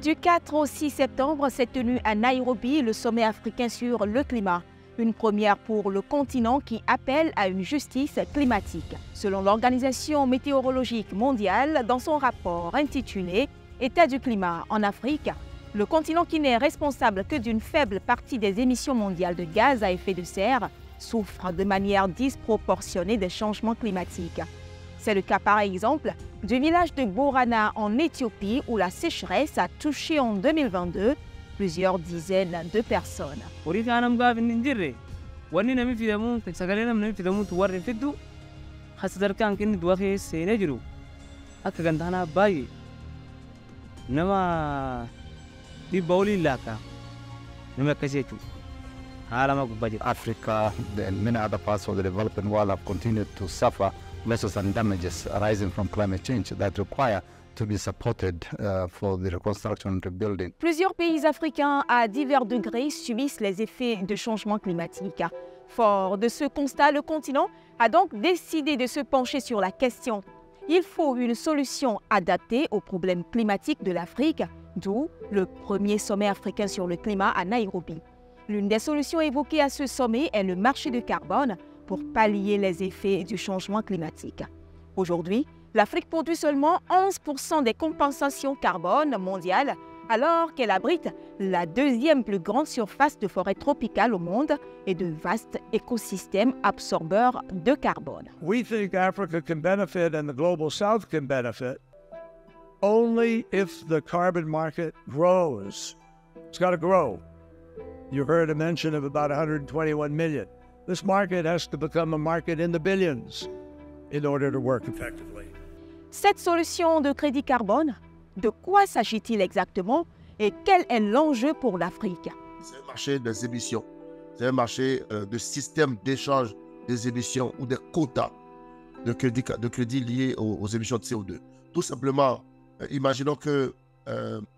Du 4 au 6 septembre s'est tenu à Nairobi le sommet africain sur le climat. Une première pour le continent qui appelle à une justice climatique. Selon l'Organisation météorologique mondiale, dans son rapport intitulé « État du climat en Afrique », le continent qui n'est responsable que d'une faible partie des émissions mondiales de gaz à effet de serre souffre de manière disproportionnée des changements climatiques. C'est le cas par exemple du village de Borana en Éthiopie où la sécheresse a touché en 2022 plusieurs dizaines de personnes. Africa and many other parts of the developing world have continued to suffer losses and damages arising from climate change that require to be supported for the reconstruction and rebuilding. Plusieurs pays africains à divers degrés subissent les effets de changement climatique. Fort de ce constat, le continent a donc décidé de se pencher sur la question. Il faut une solution adaptée aux problèmes climatiques de l'Afrique, d'où le premier sommet africain sur le climat à Nairobi. L'une des solutions évoquées à ce sommet est le marché du carbone pour pallier les effets du changement climatique. Aujourd'hui, l'Afrique produit seulement 11% des compensations carbone mondiales, alors qu'elle abrite la deuxième plus grande surface de forêt tropicale au monde et de vastes écosystèmes absorbeurs de carbone. We think Africa can benefit and the global south can benefit only if the carbon market grows. It's got to grow. You heard a mention of about 121 million. This market has to become a market in the billions in order to work effectively. Cette solution de crédit carbone, de quoi s'agit-il exactement et quel est l'enjeu pour l'Afrique? C'est un marché des émissions. C'est un marché de système d'échange des émissions ou des quotas de crédit liés aux émissions de CO2. Tout simplement, imaginons que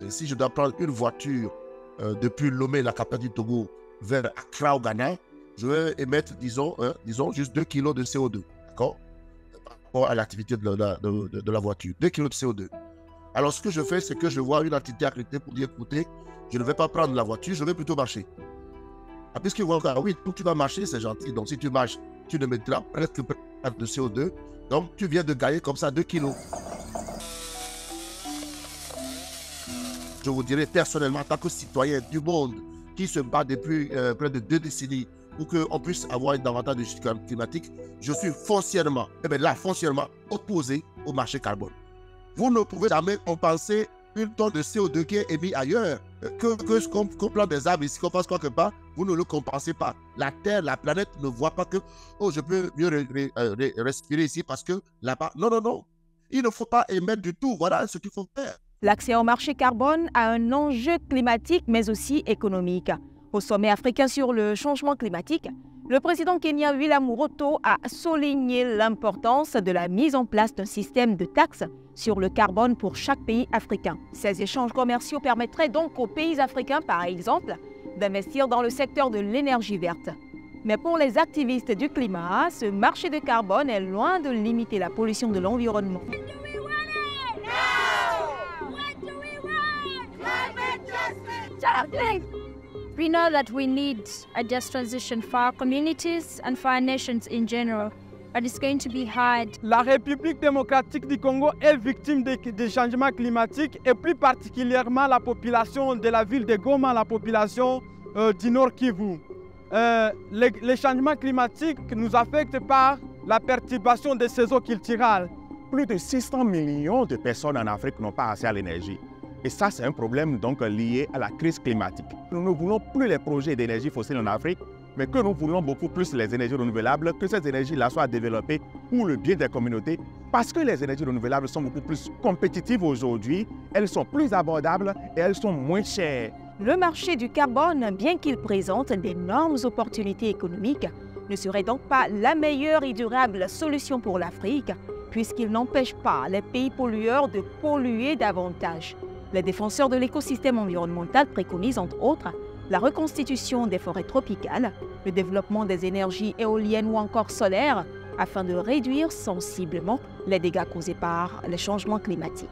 si je dois prendre une voiture depuis Lomé, la capitale du Togo, vers Accra au Ghana, je vais émettre, disons juste 2 kg de CO2, d'accord? Par rapport à l'activité de la voiture, 2 kg de CO2. Alors, ce que je fais, c'est que je vois une entité accréditée pour dire, écoutez, je ne vais pas prendre la voiture, je vais plutôt marcher. Ah, puisque oui, tu vas marcher, c'est gentil. Donc, si tu marches, tu ne mettras presque pas de CO2. Donc, tu viens de gagner comme ça 2 kilos. Je vous dirais personnellement, en tant que citoyen du monde qui se bat depuis près de 2 décennies pour qu'on puisse avoir davantage de justice climatique, je suis foncièrement opposé au marché carbone. Vous ne pouvez jamais compenser une tonne de CO2 qui est émise ailleurs. Qu'on plante des arbres ici, qu'on fasse quoi que pas, vous ne le compensez pas. La Terre, la planète ne voit pas que je peux mieux respirer ici parce que là-bas. Non. Il ne faut pas émettre du tout. Voilà ce qu'il faut faire. L'accès au marché carbone a un enjeu climatique mais aussi économique. Au sommet africain sur le changement climatique, le président kenyan William Ruto a souligné l'importance de la mise en place d'un système de taxes sur le carbone pour chaque pays africain. Ces échanges commerciaux permettraient donc aux pays africains, par exemple, d'investir dans le secteur de l'énergie verte. Mais pour les activistes du climat, ce marché de carbone est loin de limiter la pollution de l'environnement. We know that we need a just transition for our communities and for our nations in general, but it's going to be hard. La République démocratique du Congo est victime des changements climatiques et plus particulièrement la population de la ville de Goma, la population du Nord Kivu. Les changements climatiques nous affectent par la perturbation des saisons culturelles. Plus de 600 millions de personnes en Afrique n'ont pas accès à l'énergie. Et ça, c'est un problème donc lié à la crise climatique. Nous ne voulons plus les projets d'énergie fossile en Afrique, mais que nous voulons beaucoup plus les énergies renouvelables, que ces énergies-là soient développées pour le bien des communautés, parce que les énergies renouvelables sont beaucoup plus compétitives aujourd'hui, elles sont plus abordables et elles sont moins chères. Le marché du carbone, bien qu'il présente d'énormes opportunités économiques, ne serait donc pas la meilleure et durable solution pour l'Afrique, puisqu'il n'empêche pas les pays pollueurs de polluer davantage. Les défenseurs de l'écosystème environnemental préconisent entre autres la reconstitution des forêts tropicales, le développement des énergies éoliennes ou encore solaires afin de réduire sensiblement les dégâts causés par les changements climatiques.